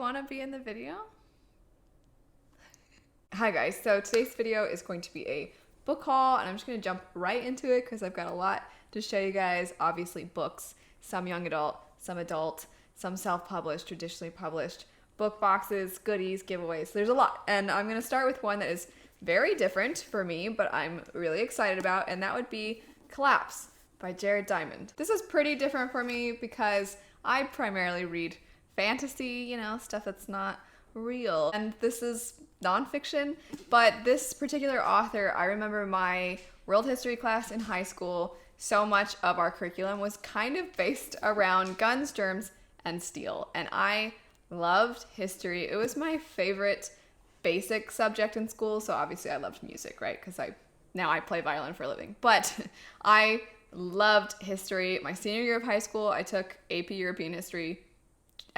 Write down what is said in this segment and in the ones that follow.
want to be in the video? Hi guys, so today's video is going to be a book haul, and I'm just going to jump right into it because I've got a lot to show you guys. Obviously books, some young adult, some self-published, traditionally published, book boxes, goodies, giveaways. There's a lot, and I'm going to start with one that is very different for me, but I'm really excited about, and that would be Collapse by Jared Diamond. This is pretty different for me because I primarily read fantasy, stuff that's not real. And this is nonfiction, but this particular author, I remember my world history class in high school, so much of our curriculum was kind of based around guns, germs, and steel. And I loved history. It was my favorite basic subject in school. So obviously I loved music, right? Because now I play violin for a living. But I loved history. My senior year of high school, I took AP European History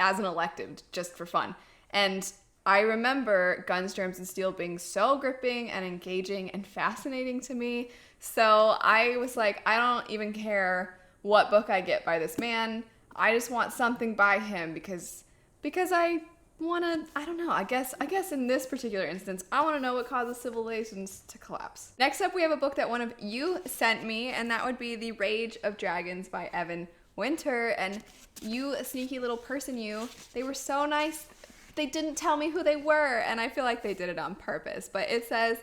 as an elective just for fun. And I remember Guns, Germs, and Steel being so gripping and engaging and fascinating to me. So I was like, I don't even care what book I get by this man. I just want something by him because I want to, I don't know, I guess in this particular instance, I want to know what causes civilizations to collapse. Next up, we have a book that one of you sent me, and that would be The Rage of Dragons by Evan Winter. And you sneaky little person, they were so nice. They didn't tell me who they were, and I feel like they did it on purpose. But it says,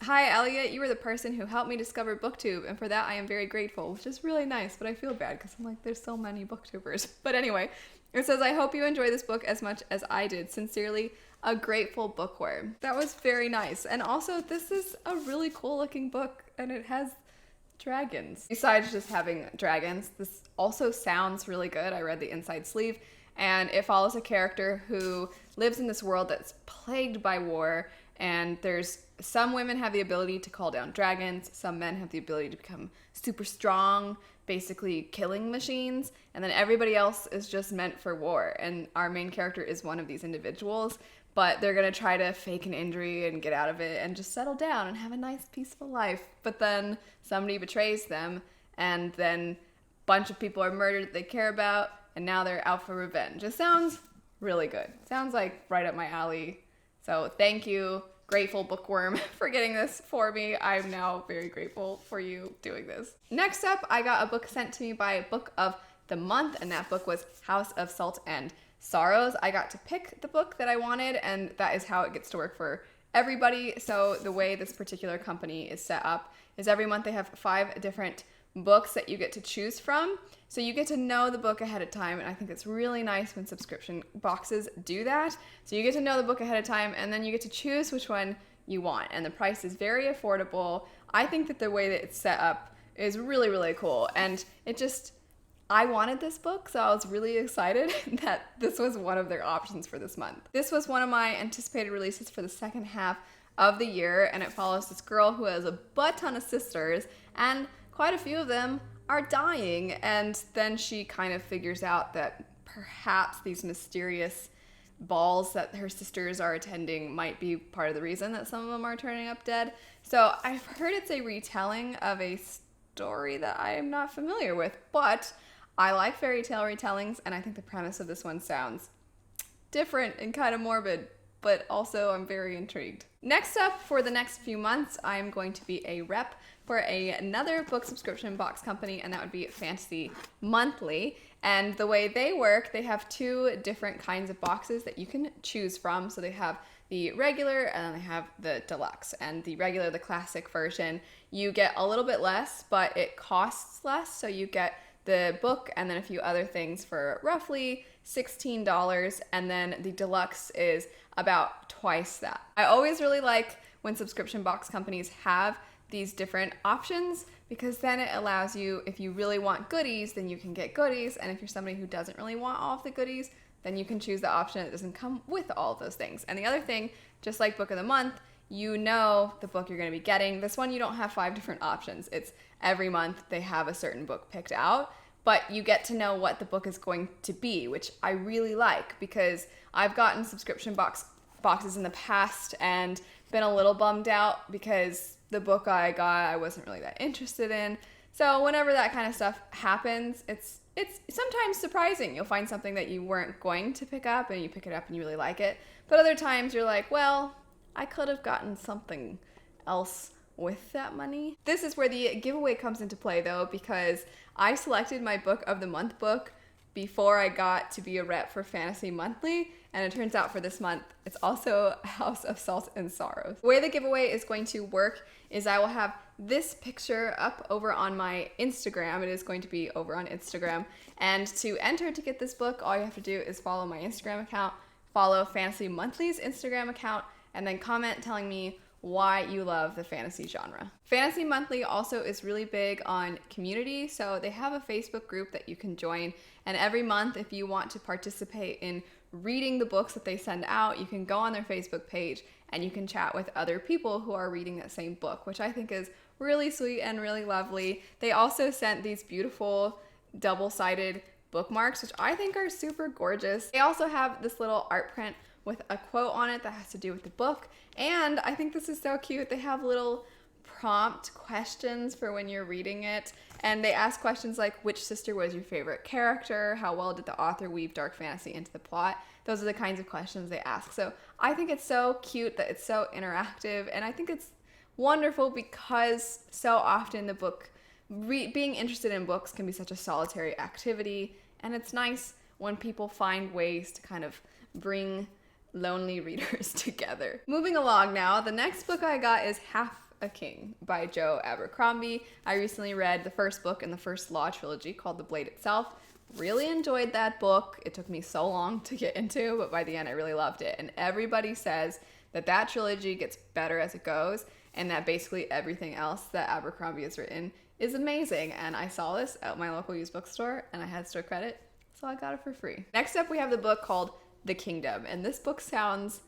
"Hi Elliot, you were the person who helped me discover BookTube, and for that I am very grateful," which is really nice, but I feel bad because I'm like, there's so many booktubers. But anyway, it says, "I hope you enjoy this book as much as I did. Sincerely, a grateful bookworm." That was very nice. And also, this is a really cool looking book, and it has dragons. Besides just having dragons, this also sounds really good. I read the inside sleeve, and it follows a character who lives in this world that's plagued by war, and there's some women have the ability to call down dragons, some men have the ability to become super strong, basically killing machines, and then everybody else is just meant for war. And our main character is one of these individuals, but they're gonna try to fake an injury and get out of it and just settle down and have a nice peaceful life. But then somebody betrays them, and then a bunch of people are murdered that they care about, and now they're out for revenge. It sounds really good. Sounds like right up my alley. So thank you, grateful bookworm, for getting this for me. I'm now very grateful for you doing this. Next up, I got a book sent to me by Book of the Month, and that book was House of Salt and Sorrows. I got to pick the book that I wanted, and that is how it gets to work for everybody. So the way this particular company is set up is every month they have 5 different books that you get to choose from. So you get to know the book ahead of time, and I think it's really nice when subscription boxes do that. So you get to know the book ahead of time, and then you get to choose which one you want, and the price is very affordable. I think that the way that it's set up is really, really cool, and I wanted this book, so I was really excited that this was one of their options for this month. This was one of my anticipated releases for the second half of the year, and it follows this girl who has a butt ton of sisters, and quite a few of them are dying, and then she kind of figures out that perhaps these mysterious balls that her sisters are attending might be part of the reason that some of them are turning up dead. So I've heard it's a retelling of a story that I am not familiar with, but I like fairy tale retellings, and I think the premise of this one sounds different and kind of morbid, but also I'm very intrigued. Next up, for the next few months, I'm going to be a rep for another book subscription box company, and that would be Fantasy Monthly. And the way they work, they have 2 different kinds of boxes that you can choose from. So they have the regular, and then they have the deluxe. And the regular, the classic version, you get a little bit less, but it costs less. So you get the book and then a few other things for roughly $16, and then the deluxe is about twice that. I always really like when subscription box companies have these different options, because then it allows you, if you really want goodies, then you can get goodies, and if you're somebody who doesn't really want all of the goodies, then you can choose the option that doesn't come with all of those things. And the other thing, just like Book of the Month, you know the book you're going to be getting. This one, you don't have 5 different options. It's every month they have a certain book picked out, but you get to know what the book is going to be, which I really like, because I've gotten subscription boxes in the past and been a little bummed out because the book I got I wasn't really that interested in. So whenever that kind of stuff happens, it's it's sometimes surprising. You'll find something that you weren't going to pick up and you pick it up and you really like it. But other times you're like, well, I could have gotten something else with that money. This is where the giveaway comes into play though, because I selected my book of the month book before I got to be a rep for Fantasy Monthly, and it turns out for this month, it's also House of Salt and Sorrow. The way the giveaway is going to work is I will have this picture up over on my Instagram. It is going to be over on Instagram, and to enter to get this book, all you have to do is follow my Instagram account, follow Fantasy Monthly's Instagram account, and then comment telling me why you love the fantasy genre. Fantasy Monthly also is really big on community, so they have a Facebook group that you can join, and every month if you want to participate in reading the books that they send out, you can go on their Facebook page and you can chat with other people who are reading that same book, which I think is really sweet and really lovely. They also sent these beautiful double-sided bookmarks, which I think are super gorgeous. They also have this little art print with a quote on it that has to do with the book. And I think this is so cute. They have little prompt questions for when you're reading it. And they ask questions like, which sister was your favorite character? How well did the author weave dark fantasy into the plot? Those are the kinds of questions they ask. So I think it's so cute that it's so interactive. And I think it's wonderful because so often the book, being interested in books can be such a solitary activity. And it's nice when people find ways to kind of bring lonely readers together. Moving along now, the next book I got is Half a King by Joe Abercrombie. I recently read the first book in the first Law trilogy called The Blade Itself. Really enjoyed that book. It took me so long to get into, but by the end I really loved it. And everybody says that that trilogy gets better as it goes, and that basically everything else that Abercrombie has written is amazing. And I saw this at my local used bookstore and I had store credit, so I got it for free. Next up we have the book called The Kingdom, and this book sounds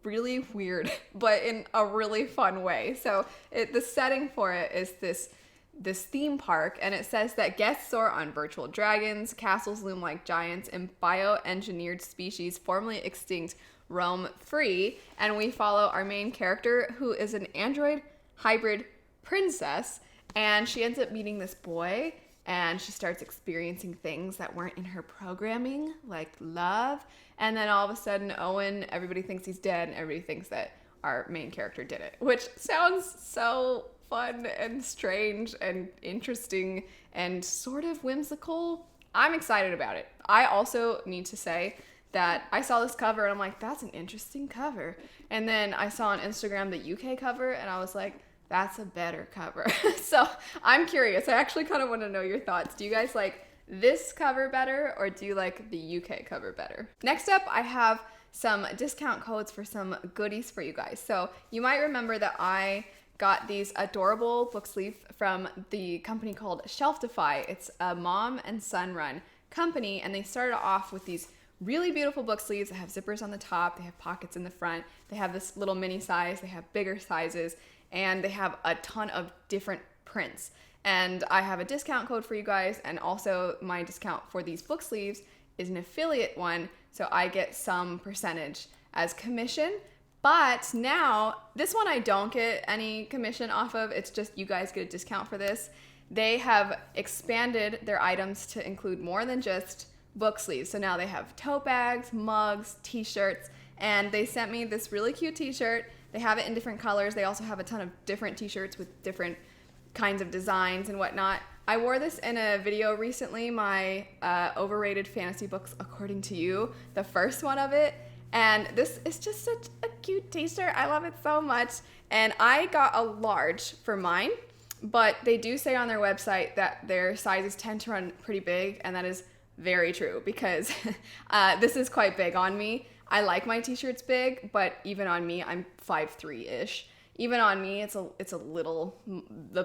really weird, but in a really fun way. So the setting for it is this theme park, and it says that guests soar on virtual dragons, castles loom like giants, and bioengineered species formerly extinct roam free. And we follow our main character, who is an android hybrid princess, and she ends up meeting this boy, and she starts experiencing things that weren't in her programming, like love. And then all of a sudden, Owen, everybody thinks he's dead, and everybody thinks that our main character did it, which sounds so fun and strange and interesting and sort of whimsical. I'm excited about it. I also need to say that I saw this cover and I'm like, that's an interesting cover. And then I saw on Instagram the UK cover and I was like, that's a better cover. So I'm curious. I actually kind of want to know your thoughts. Do you guys like this cover better, or do you like the UK cover better? Next up, I have some discount codes for some goodies for you guys. So you might remember that I got these adorable book sleeves from the company called Shelfify. It's a mom and son run company, and they started off with these really beautiful book sleeves that have zippers on the top, they have pockets in the front, they have this little mini size, they have bigger sizes, and they have a ton of different prints. And I have a discount code for you guys, and also my discount for these book sleeves is an affiliate one, so I get some percentage as commission. But now, this one I don't get any commission off of, it's just you guys get a discount for this. They have expanded their items to include more than just book sleeves. So now they have tote bags, mugs, t-shirts, and they sent me this really cute t-shirt. They have it in different colors. They also have a ton of different t-shirts with different kinds of designs and whatnot. I wore this in a video recently, my overrated fantasy books according to you, the first one of it. And this is just such a cute t-shirt. I love it so much. And I got a large for mine, but they do say on their website that their sizes tend to run pretty big, and that is very true because this is quite big on me. I like my t-shirts big, but even on me, I'm 5'3"-ish. Even on me, it's a little,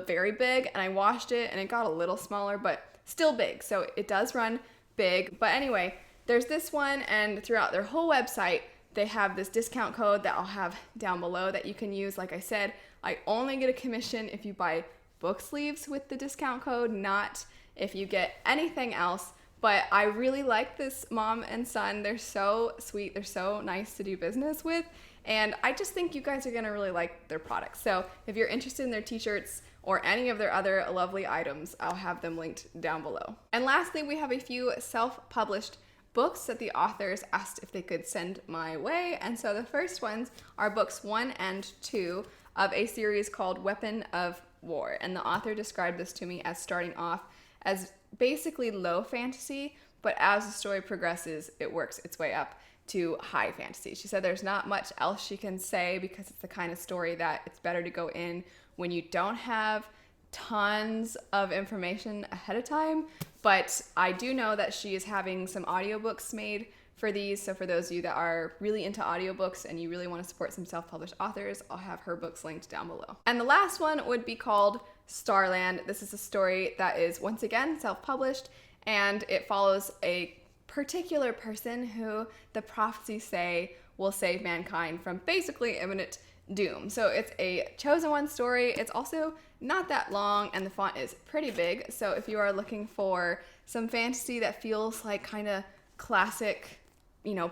very big, and I washed it and it got a little smaller, but still big. So it does run big. But anyway, there's this one, and throughout their whole website, they have this discount code that I'll have down below that you can use. Like I said, I only get a commission if you buy book sleeves with the discount code, not if you get anything else. But I really like this mom and son. They're so sweet. They're so nice to do business with. And I just think you guys are gonna really like their products. So if you're interested in their t-shirts or any of their other lovely items. I'll have them linked down below. And lastly, we have a few self-published books that the authors asked if they could send my way. And so the first ones are books 1 and 2 of a series called Weapon of War. And the author described this to me as starting off as basically low fantasy, but as the story progresses, it works its way up to high fantasy. She said there's not much else she can say because it's the kind of story that it's better to go in when you don't have tons of information ahead of time. But I do know that she is having some audiobooks made for these. So for those of you that are really into audiobooks and you really want to support some self-published authors, I'll have her books linked down below. And the last one would be called Starland. This is a story that is once again self-published, and it follows a particular person who the prophecies say will save mankind from basically imminent doom. So it's a chosen one story. It's also not that long and the font is pretty big. So if you are looking for some fantasy that feels like kind of classic,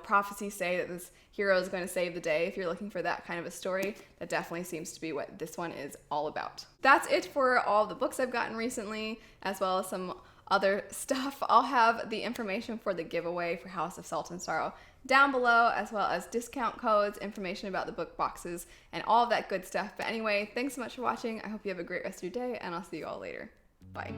prophecies say that this hero is going to save the day, if you're looking for that kind of a story, that definitely seems to be what this one is all about. That's it for all the books I've gotten recently, as well as some other stuff. I'll have the information for the giveaway for House of Salt and Sorrow down below, as well as discount codes, information about the book boxes, and all of that good stuff. But anyway, thanks so much for watching. I hope you have a great rest of your day, and I'll see you all later. Bye.